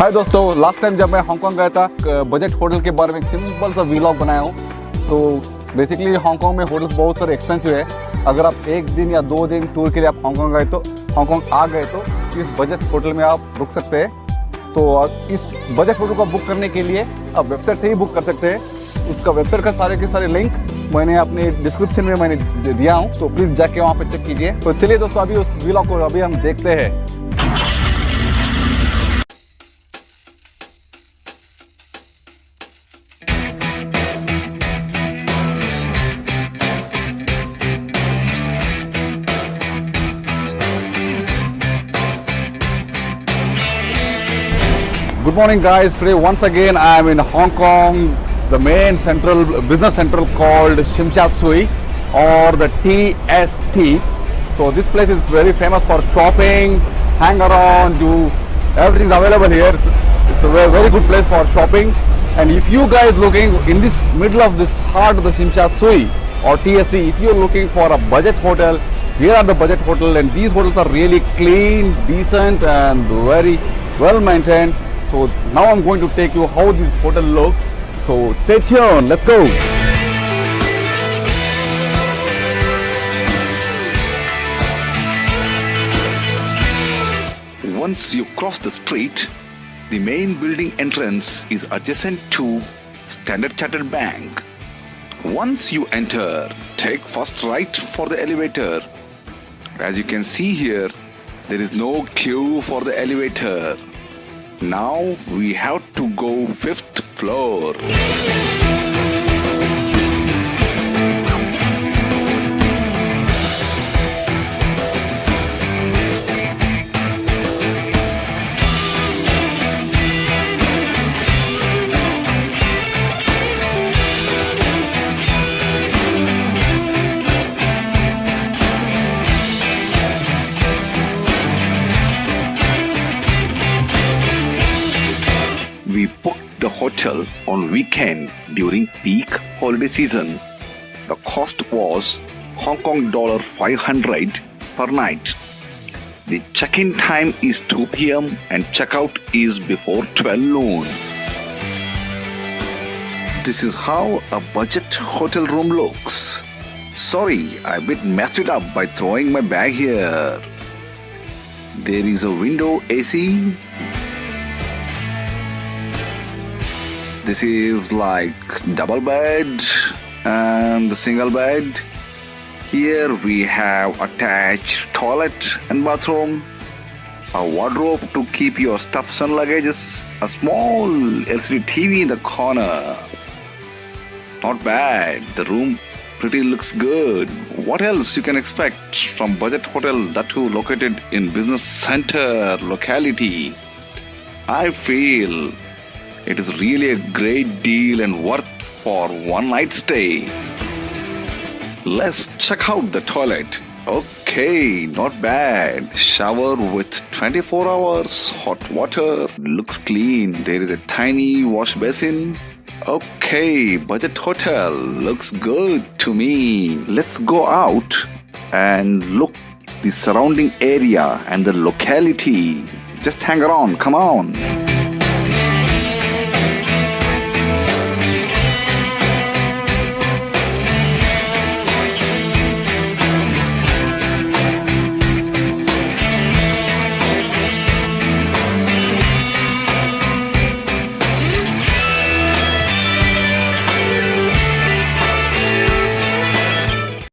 हाय दोस्तों, last time जब मैं हांगकांग गया था बजट होटल के बारे में एक सिंपल सा व्लॉग बनाया हूँ। तो बेसिकली हांगकांग में होटल्स बहुत सारे एक्सपेंसिव है। अगर आप एक दिन या 2 दिन टूर के लिए आप हांगकांग आ गए तो इस बजट होटल में आप रुक सकते हैं। तो इस बजट होटल को बुक करने के लिए आप वेबसाइट से ही बुक कर सकते हैं। उसका वेबसाइट का सारे के सारे लिंक मैंने अपने डिस्क्रिप्शन में मैंने दिया हूँ, तो प्लीज़ जाके वहाँ पे चेक कीजिए। तो चलिए दोस्तों, अभी उस व्लॉग को अभी हम देखते हैं। Good morning guys, today once again I am in Hong Kong, the main business central called Tsim Sha Tsui or the TST. So this place is very famous for shopping, hang around, everything is available here. It's a very good place for shopping. And if you guys looking in this middle of this heart of the Tsim Sha Tsui or TST, if you're looking for a budget hotel, here are the budget hotel, and these hotels are really clean, decent and very well maintained. So now I'm going to take you how this hotel looks. So stay tuned, let's go. Once you cross the street, the main building entrance is adjacent to Standard Chartered Bank. Once you enter, take first right for the elevator. As you can see here, there is no queue for the elevator. Now we have to go 5th floor. We booked the hotel on weekend during peak holiday season. The cost was Hong Kong dollar 500 per night. The check-in time is 2 p.m. and checkout is before 12 noon. This is how a budget hotel room looks. Sorry, I a bit messed it up by throwing my bag here. There is a window AC. This is like double bed and the single bed. Here we have attached toilet and bathroom, a wardrobe to keep your stuffs and luggages, a small LCD TV in the corner. Not bad. The room pretty looks good. What else you can expect from budget hotel that too located in business center locality? I feel it is really a great deal and worth for one night stay. Let's check out the toilet. Okay, not bad. Shower with 24 hours hot water. Looks clean. There is a tiny wash basin. Okay, budget hotel. Looks good to me. Let's go out and look the surrounding area and the locality. Just hang around. Come on.